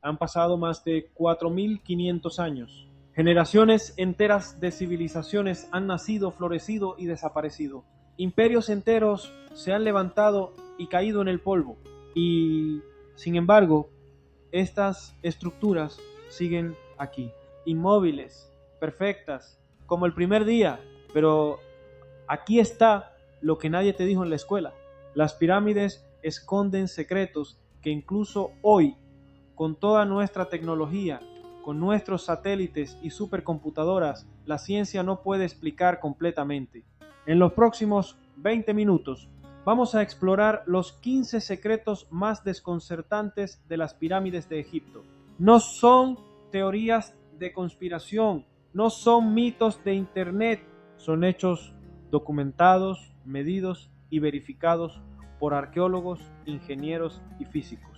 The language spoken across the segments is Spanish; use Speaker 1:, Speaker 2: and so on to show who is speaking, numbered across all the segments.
Speaker 1: Han pasado más de 4.500 años. Generaciones enteras de civilizaciones han nacido, florecido y desaparecido. Imperios enteros se han levantado y caído en el polvo. Y, sin embargo, estas estructuras siguen aquí, inmóviles, perfectas, como el primer día. Pero aquí está lo que nadie te dijo en la escuela. Las pirámides esconden secretos que incluso hoy, con toda nuestra tecnología, con nuestros satélites y supercomputadoras, la ciencia no puede explicar completamente. En los próximos 20 minutos vamos a explorar los 15 secretos más desconcertantes de las pirámides de Egipto. No son teorías de conspiración, no son mitos de internet, son hechos documentados, medidos y verificados por arqueólogos, ingenieros y físicos,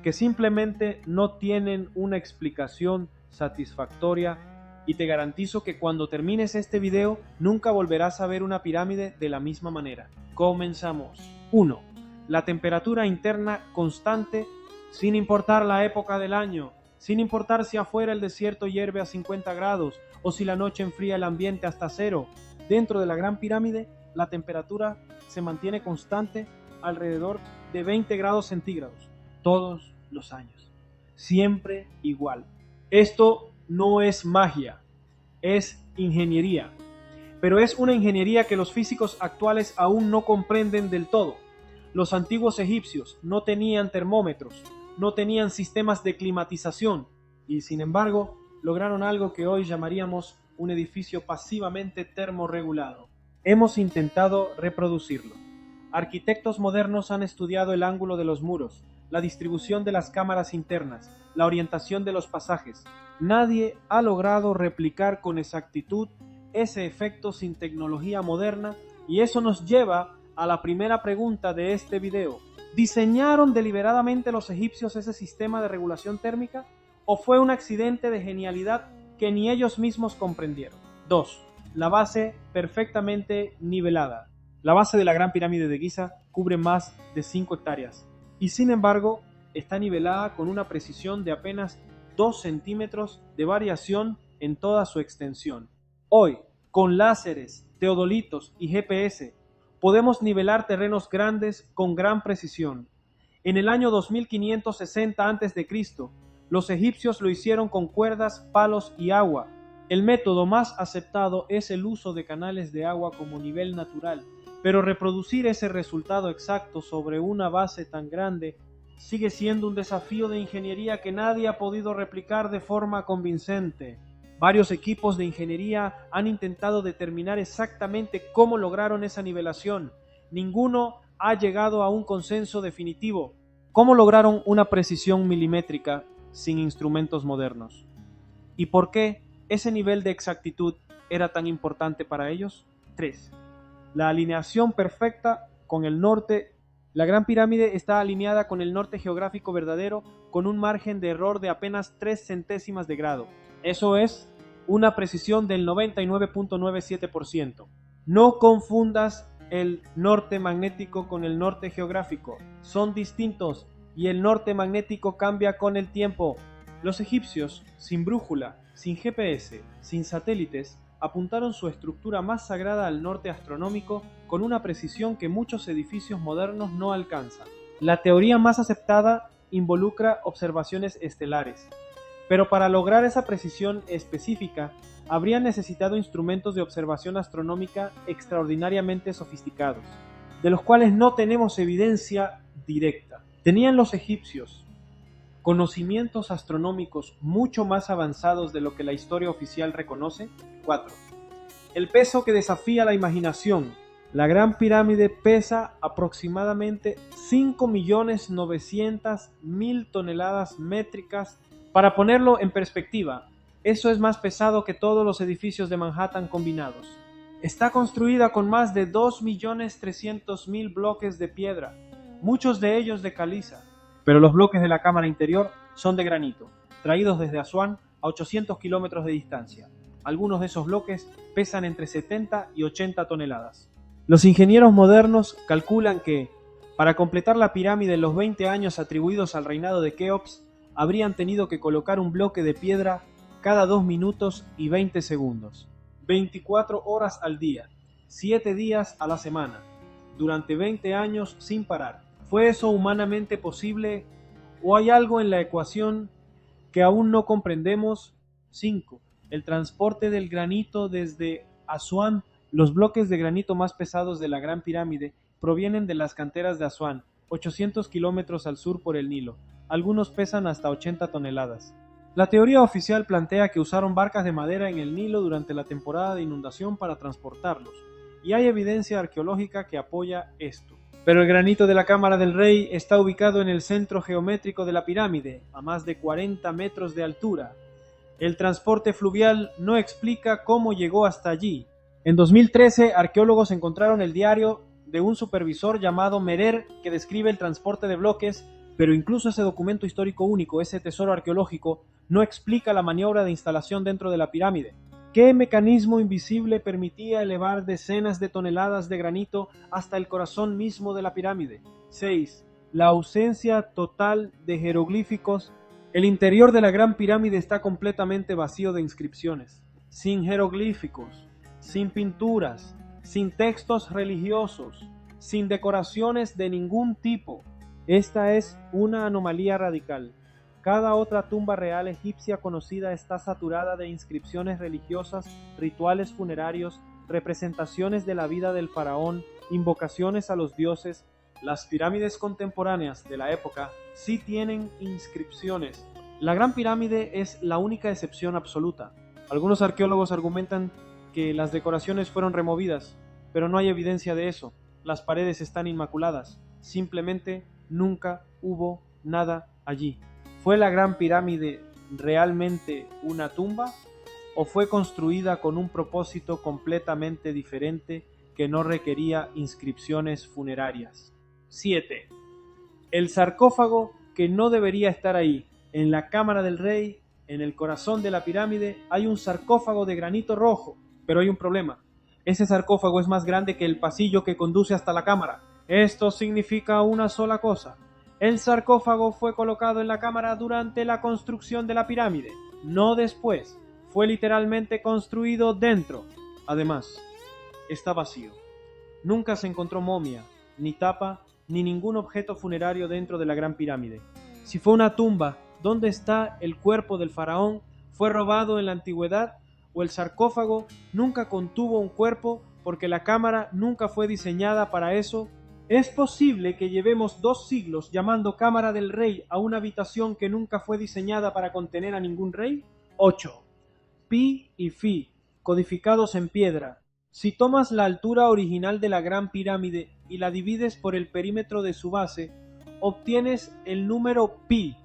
Speaker 1: que simplemente no tienen una explicación satisfactoria, y te garantizo que cuando termines este video nunca volverás a ver una pirámide de la misma manera. Comenzamos. 1. La temperatura interna constante sin importar la época del año, sin importar si afuera el desierto hierve a 50 grados o si la noche enfría el ambiente hasta 0. Dentro de la Gran Pirámide la temperatura se mantiene constante alrededor de 20 grados centígrados todos los años, siempre igual. Esto no es magia, es ingeniería, pero es una ingeniería que los físicos actuales aún no comprenden del todo. Los antiguos egipcios no tenían termómetros, no tenían sistemas de climatización y sin embargo lograron algo que hoy llamaríamos un edificio pasivamente termorregulado. Hemos intentado reproducirlo. Arquitectos modernos han estudiado el ángulo de los muros, la distribución de las cámaras internas, la orientación de los pasajes. Nadie ha logrado replicar con exactitud ese efecto sin tecnología moderna, y eso nos lleva a la primera pregunta de este video. ¿Diseñaron deliberadamente los egipcios ese sistema de regulación térmica o fue un accidente de genialidad que ni ellos mismos comprendieron? 2. La base perfectamente nivelada. La base de la Gran Pirámide de Giza cubre más de 5 hectáreas y sin embargo está nivelada con una precisión de apenas 2 centímetros de variación en toda su extensión. Hoy, con láseres, teodolitos y GPS, podemos nivelar terrenos grandes con gran precisión. En el año 2560 a.C., los egipcios lo hicieron con cuerdas, palos y agua. El método más aceptado es el uso de canales de agua como nivel natural, pero reproducir ese resultado exacto sobre una base tan grande sigue siendo un desafío de ingeniería que nadie ha podido replicar de forma convincente. Varios equipos de ingeniería han intentado determinar exactamente cómo lograron esa nivelación. Ninguno ha llegado a un consenso definitivo. ¿Cómo lograron una precisión milimétrica sin instrumentos modernos? ¿Y por qué ese nivel de exactitud era tan importante para ellos? 3. La alineación perfecta con el norte. La Gran Pirámide está alineada con el norte geográfico verdadero con un margen de error de apenas 3 centésimas de grado. Eso es una precisión del 99.97%. No confundas el norte magnético con el norte geográfico. Son distintos y el norte magnético cambia con el tiempo. Los egipcios, sin brújula, sin GPS, sin satélites, apuntaron su estructura más sagrada al norte astronómico con una precisión que muchos edificios modernos no alcanzan. La teoría más aceptada involucra observaciones estelares, pero para lograr esa precisión específica habrían necesitado instrumentos de observación astronómica extraordinariamente sofisticados, de los cuales no tenemos evidencia directa. ¿Tenían los egipcios conocimientos astronómicos mucho más avanzados de lo que la historia oficial reconoce? 4. El peso que desafía la imaginación. La Gran Pirámide pesa aproximadamente 5.900.000 toneladas métricas. Para ponerlo en perspectiva, eso es más pesado que todos los edificios de Manhattan combinados. Está construida con más de 2.300.000 bloques de piedra, muchos de ellos de caliza, pero los bloques de la cámara interior son de granito, traídos desde Asuán a 800 kilómetros de distancia. Algunos de esos bloques pesan entre 70 y 80 toneladas. Los ingenieros modernos calculan que, para completar la pirámide en los 20 años atribuidos al reinado de Keops, habrían tenido que colocar un bloque de piedra cada 2 minutos y 20 segundos. 24 horas al día, 7 días a la semana, durante 20 años sin parar. ¿Fue eso humanamente posible o hay algo en la ecuación que aún no comprendemos? 5. El transporte del granito desde Asuán. Los bloques de granito más pesados de la Gran Pirámide provienen de las canteras de Asuán, 800 kilómetros al sur por el Nilo. Algunos pesan hasta 80 toneladas. La teoría oficial plantea que usaron barcas de madera en el Nilo durante la temporada de inundación para transportarlos, y hay evidencia arqueológica que apoya esto. Pero el granito de la Cámara del Rey está ubicado en el centro geométrico de la pirámide, a más de 40 metros de altura. El transporte fluvial no explica cómo llegó hasta allí. En 2013, arqueólogos encontraron el diario de un supervisor llamado Merer que describe el transporte de bloques, pero incluso ese documento histórico único, ese tesoro arqueológico, no explica la maniobra de instalación dentro de la pirámide. ¿Qué mecanismo invisible permitía elevar decenas de toneladas de granito hasta el corazón mismo de la pirámide? 6. La ausencia total de jeroglíficos. El interior de la Gran Pirámide está completamente vacío de inscripciones, sin jeroglíficos, sin pinturas, sin textos religiosos, sin decoraciones de ningún tipo. Esta es una anomalía radical. Cada otra tumba real egipcia conocida está saturada de inscripciones religiosas, rituales funerarios, representaciones de la vida del faraón, invocaciones a los dioses. Las pirámides contemporáneas de la época sí tienen inscripciones. La Gran Pirámide es la única excepción absoluta. Algunos arqueólogos argumentan que las decoraciones fueron removidas, pero no hay evidencia de eso. Las paredes están inmaculadas. Simplemente nunca hubo nada allí. ¿Fue la Gran Pirámide realmente una tumba? ¿O fue construida con un propósito completamente diferente que no requería inscripciones funerarias? 7. El sarcófago que no debería estar ahí. En la Cámara del Rey, en el corazón de la pirámide, hay un sarcófago de granito rojo, pero hay un problema. Ese sarcófago es más grande que el pasillo que conduce hasta la cámara. Esto significa una sola cosa. El sarcófago fue colocado en la cámara durante la construcción de la pirámide, no después. Fue literalmente construido dentro. Además, está vacío. Nunca se encontró momia, ni tapa, ni ningún objeto funerario dentro de la Gran Pirámide. Si fue una tumba, ¿dónde está el cuerpo del faraón? ¿Fue robado en la antigüedad? ¿O el sarcófago nunca contuvo un cuerpo porque la cámara nunca fue diseñada para eso? ¿Es posible que llevemos 2 siglos llamando Cámara del Rey a una habitación que nunca fue diseñada para contener a ningún rey? 8. Pi y Fi, codificados en piedra. Si tomas la altura original de la Gran Pirámide y la divides por el perímetro de su base, obtienes el número pi,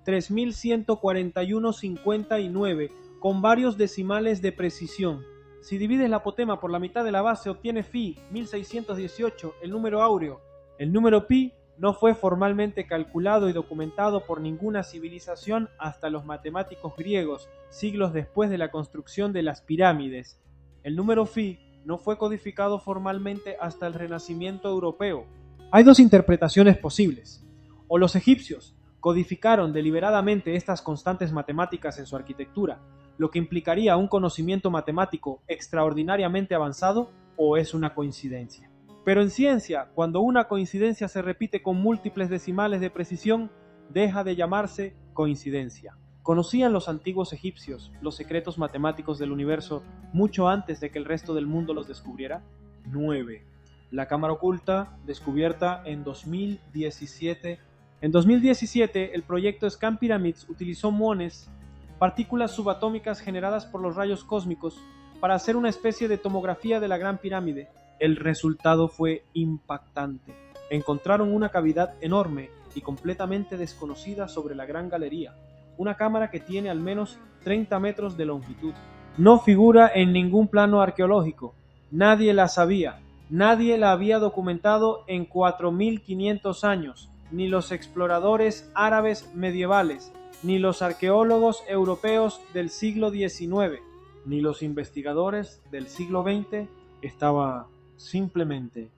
Speaker 1: 3141,59, con varios decimales de precisión. Si divides la apotema por la mitad de la base, obtienes Fi, 1618, el número áureo. El número pi no fue formalmente calculado y documentado por ninguna civilización hasta los matemáticos griegos, siglos después de la construcción de las pirámides. El número Fi no fue codificado formalmente hasta el Renacimiento europeo. Hay 2 interpretaciones posibles. O los egipcios codificaron deliberadamente estas constantes matemáticas en su arquitectura, lo que implicaría un conocimiento matemático extraordinariamente avanzado, o es una coincidencia. Pero en ciencia, cuando una coincidencia se repite con múltiples decimales de precisión, deja de llamarse coincidencia. ¿Conocían los antiguos egipcios los secretos matemáticos del universo mucho antes de que el resto del mundo los descubriera? 9. La cámara oculta, descubierta en 2017. En 2017, el proyecto Scan Pyramids utilizó muones, partículas subatómicas generadas por los rayos cósmicos, para hacer una especie de tomografía de la Gran Pirámide. El resultado fue impactante. Encontraron una cavidad enorme y completamente desconocida sobre la Gran Galería, una cámara que tiene al menos 30 metros de longitud. No figura en ningún plano arqueológico. Nadie la sabía. Nadie la había documentado en 4500 años, ni los exploradores árabes medievales, ni los arqueólogos europeos del siglo XIX, ni los investigadores del siglo XX. Estaba simplemente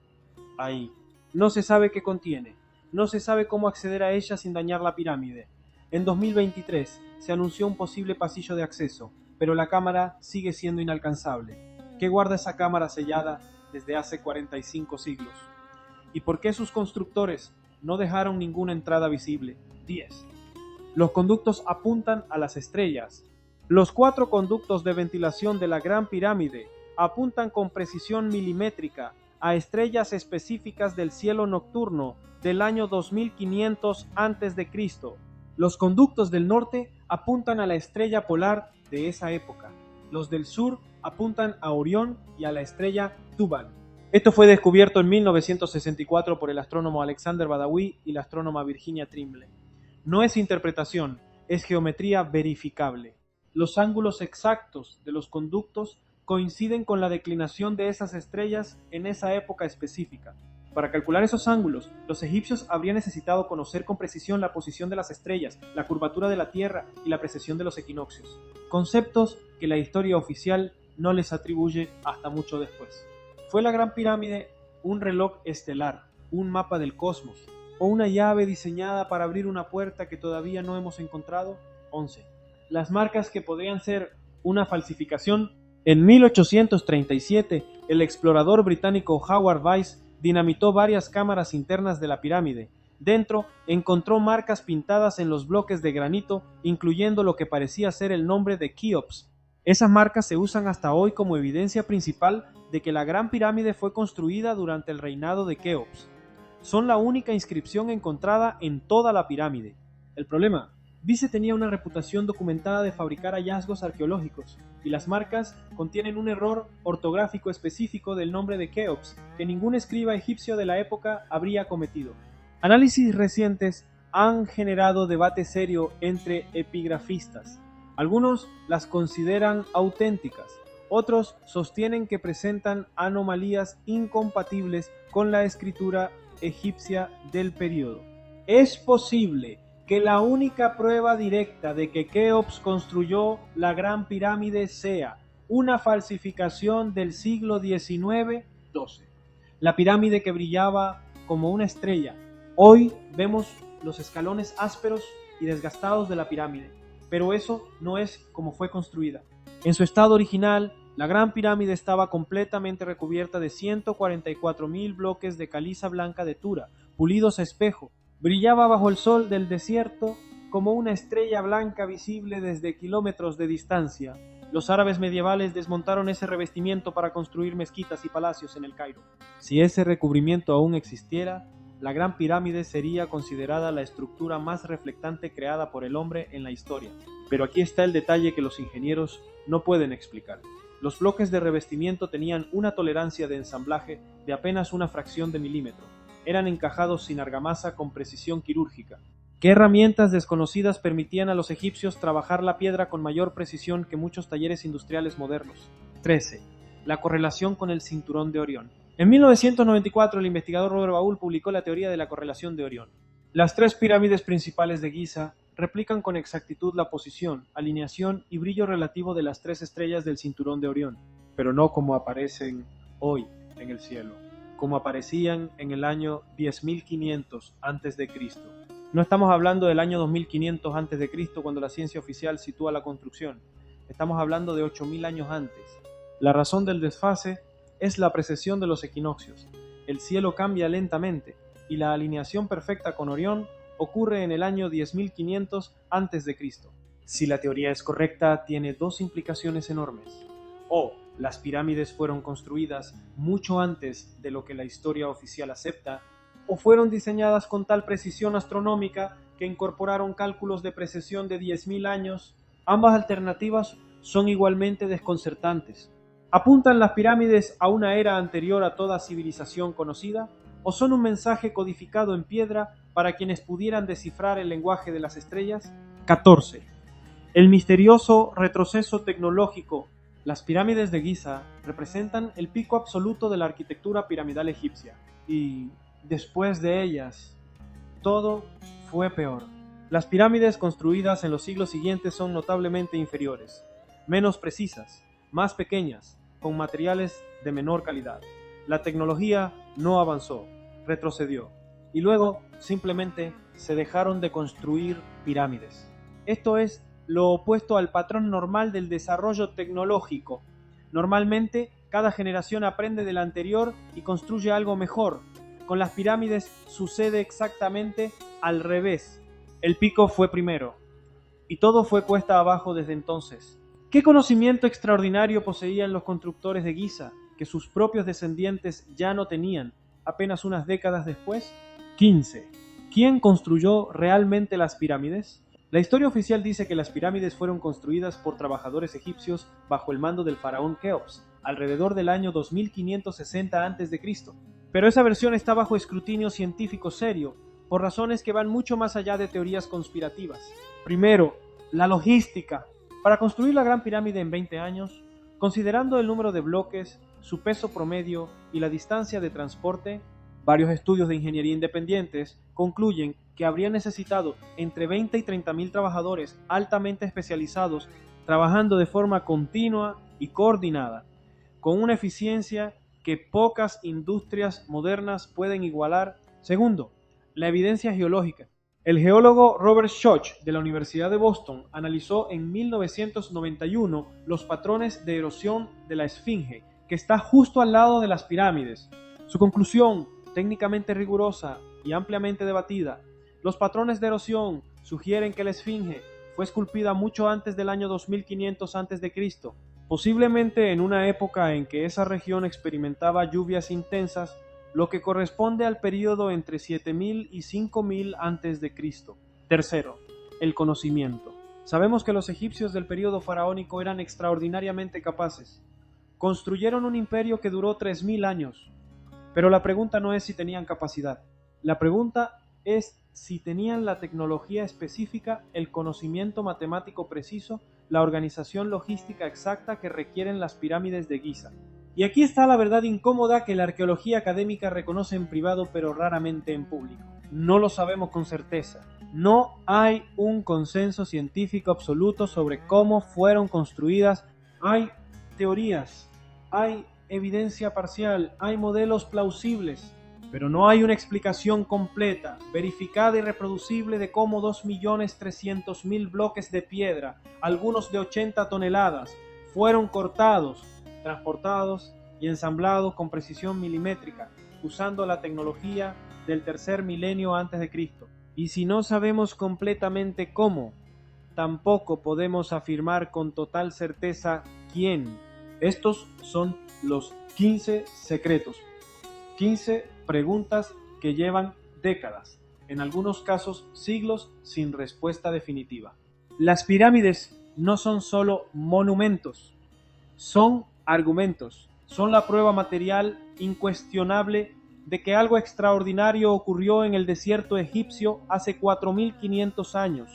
Speaker 1: ahí. No se sabe qué contiene, no se sabe cómo acceder a ella sin dañar la pirámide. En 2023 se anunció un posible pasillo de acceso, pero la cámara sigue siendo inalcanzable. ¿Qué guarda esa cámara sellada desde hace 45 siglos? ¿Y por qué sus constructores no dejaron ninguna entrada visible? 10. Los conductos apuntan a las estrellas. Los 4 conductos de ventilación de la Gran Pirámide apuntan con precisión milimétrica a estrellas específicas del cielo nocturno del año 2500 a.C. Los conductos del norte apuntan a la estrella polar de esa época. Los del sur apuntan a Orión y a la estrella Tubal. Esto fue descubierto en 1964 por el astrónomo Alexander Badawi y la astrónoma Virginia Trimble. No es interpretación, es geometría verificable. Los ángulos exactos de los conductos coinciden con la declinación de esas estrellas en esa época específica. Para calcular esos ángulos, los egipcios habrían necesitado conocer con precisión la posición de las estrellas, la curvatura de la Tierra y la precesión de los equinoccios, conceptos que la historia oficial no les atribuye hasta mucho después. ¿Fue la Gran Pirámide un reloj estelar, un mapa del cosmos o una llave diseñada para abrir una puerta que todavía no hemos encontrado? 11. Las marcas que podrían ser una falsificación. En 1837, el explorador británico Howard Vyse dinamitó varias cámaras internas de la pirámide. Dentro encontró marcas pintadas en los bloques de granito, incluyendo lo que parecía ser el nombre de Keops. Esas marcas se usan hasta hoy como evidencia principal de que la Gran Pirámide fue construida durante el reinado de Keops. Son la única inscripción encontrada en toda la pirámide. El problema: Vyse tenía una reputación documentada de fabricar hallazgos arqueológicos, y las marcas contienen un error ortográfico específico del nombre de Keops que ningún escriba egipcio de la época habría cometido. Análisis recientes han generado debate serio entre epigrafistas. Algunos las consideran auténticas, otros sostienen que presentan anomalías incompatibles con la escritura egipcia del período. Es posible que la única prueba directa de que Keops construyó la Gran Pirámide sea una falsificación del siglo XIX-XII. La pirámide que brillaba como una estrella. Hoy vemos los escalones ásperos y desgastados de la pirámide, pero eso no es como fue construida. En su estado original, la Gran Pirámide estaba completamente recubierta de 144.000 bloques de caliza blanca de Tura, pulidos a espejo. Brillaba bajo el sol del desierto como una estrella blanca visible desde kilómetros de distancia. Los árabes medievales desmontaron ese revestimiento para construir mezquitas y palacios en el Cairo. Si ese recubrimiento aún existiera, la Gran Pirámide sería considerada la estructura más reflectante creada por el hombre en la historia. Pero aquí está el detalle que los ingenieros no pueden explicar. Los bloques de revestimiento tenían una tolerancia de ensamblaje de apenas una fracción de milímetro. Eran encajados sin argamasa con precisión quirúrgica. ¿Qué herramientas desconocidas permitían a los egipcios trabajar la piedra con mayor precisión que muchos talleres industriales modernos? 13. La correlación con el cinturón de Orión. En 1994, el investigador Robert Bauer publicó la teoría de la correlación de Orión. Las 3 pirámides principales de Giza replican con exactitud la posición, alineación y brillo relativo de las 3 estrellas del cinturón de Orión, pero no como aparecen hoy en el cielo, como aparecían en el año 10.500 a.C. No estamos hablando del año 2500 a.C. cuando la ciencia oficial sitúa la construcción. Estamos hablando de 8.000 años antes. La razón del desfase es la precesión de los equinoccios. El cielo cambia lentamente y la alineación perfecta con Orión ocurre en el año 10.500 a.C. Si la teoría es correcta, tiene 2 implicaciones enormes. O las pirámides fueron construidas mucho antes de lo que la historia oficial acepta, o fueron diseñadas con tal precisión astronómica que incorporaron cálculos de precesión de 10.000 años. Ambas alternativas son igualmente desconcertantes. ¿Apuntan las pirámides a una era anterior a toda civilización conocida? ¿O son un mensaje codificado en piedra para quienes pudieran descifrar el lenguaje de las estrellas? 14. El misterioso retroceso tecnológico. Las pirámides de Giza representan el pico absoluto de la arquitectura piramidal egipcia. Y después de ellas, todo fue peor. Las pirámides construidas en los siglos siguientes son notablemente inferiores, menos precisas, más pequeñas, con materiales de menor calidad. La tecnología no avanzó, retrocedió. y luego simplemente se dejaron de construir pirámides. Esto es lo opuesto al patrón normal del desarrollo tecnológico. Normalmente, cada generación aprende de la anterior y construye algo mejor. Con las pirámides sucede exactamente al revés. El pico fue primero, y todo fue cuesta abajo desde entonces. ¿Qué conocimiento extraordinario poseían los constructores de Giza, que sus propios descendientes ya no tenían, apenas unas décadas después? 15. ¿Quién construyó realmente las pirámides? La historia oficial dice que las pirámides fueron construidas por trabajadores egipcios bajo el mando del faraón Keops, alrededor del año 2560 a.C. Pero esa versión está bajo escrutinio científico serio, por razones que van mucho más allá de teorías conspirativas. Primero, la logística. Para construir la Gran Pirámide en 20 años, considerando el número de bloques, su peso promedio y la distancia de transporte, varios estudios de ingeniería independientes concluyen que habría necesitado entre 20 y 30.000 trabajadores altamente especializados trabajando de forma continua y coordinada, con una eficiencia que pocas industrias modernas pueden igualar. Segundo, la evidencia geológica. El geólogo Robert Schoch de la Universidad de Boston analizó en 1991 los patrones de erosión de la Esfinge, que está justo al lado de las pirámides. Su conclusión, técnicamente rigurosa y ampliamente debatida, los patrones de erosión sugieren que la Esfinge fue esculpida mucho antes del año 2500 a.C., posiblemente en una época en que esa región experimentaba lluvias intensas, lo que corresponde al período entre 7000 y 5000 a.C. Tercero, el conocimiento. Sabemos que los egipcios del período faraónico eran extraordinariamente capaces. Construyeron un imperio que duró 3000 años. Pero la pregunta no es si tenían capacidad. La pregunta es si tenían la tecnología específica, el conocimiento matemático preciso, la organización logística exacta que requieren las pirámides de Giza. Y aquí está la verdad incómoda que la arqueología académica reconoce en privado pero raramente en público. No lo sabemos con certeza. No hay un consenso científico absoluto sobre cómo fueron construidas. Hay teorías, hay evidencia parcial, hay modelos plausibles, pero no hay una explicación completa, verificada y reproducible de cómo 2.300.000 bloques de piedra, algunos de 80 toneladas, fueron cortados, transportados y ensamblados con precisión milimétrica, usando la tecnología del tercer milenio antes de Cristo. Y si no sabemos completamente cómo, tampoco podemos afirmar con total certeza quién. Estos son los 15 secretos, 15 preguntas que llevan décadas, en algunos casos siglos, sin respuesta definitiva. Las pirámides no son solo monumentos, son argumentos, son la prueba material incuestionable de que algo extraordinario ocurrió en el desierto egipcio hace 4500 años,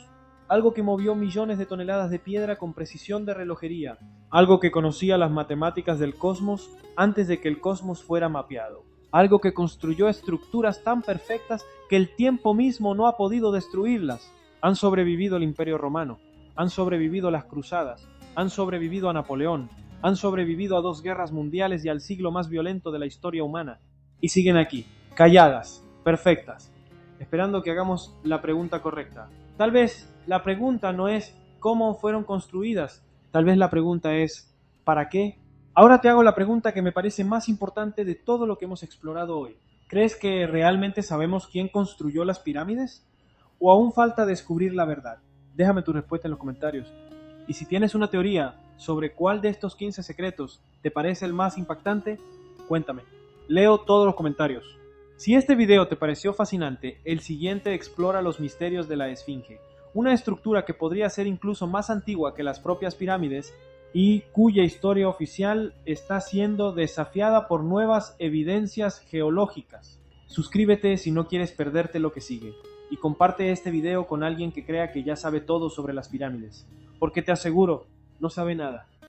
Speaker 1: algo que movió millones de toneladas de piedra con precisión de relojería, algo que conocía las matemáticas del cosmos antes de que el cosmos fuera mapeado, algo que construyó estructuras tan perfectas que el tiempo mismo no ha podido destruirlas. Han sobrevivido el Imperio Romano, han sobrevivido las cruzadas, han sobrevivido a Napoleón, han sobrevivido a 2 guerras mundiales y al siglo más violento de la historia humana. Y siguen aquí, calladas, perfectas, esperando que hagamos la pregunta correcta. Tal vez la pregunta no es cómo fueron construidas, tal vez la pregunta es ¿para qué? Ahora te hago la pregunta que me parece más importante de todo lo que hemos explorado hoy. ¿Crees que realmente sabemos quién construyó las pirámides? ¿O aún falta descubrir la verdad? Déjame tu respuesta en los comentarios. Y si tienes una teoría sobre cuál de estos 15 secretos te parece el más impactante, cuéntame. Leo todos los comentarios. Si este video te pareció fascinante, el siguiente explora los misterios de la Esfinge, una estructura que podría ser incluso más antigua que las propias pirámides y cuya historia oficial está siendo desafiada por nuevas evidencias geológicas. Suscríbete si no quieres perderte lo que sigue y comparte este video con alguien que crea que ya sabe todo sobre las pirámides, porque te aseguro, no sabe nada.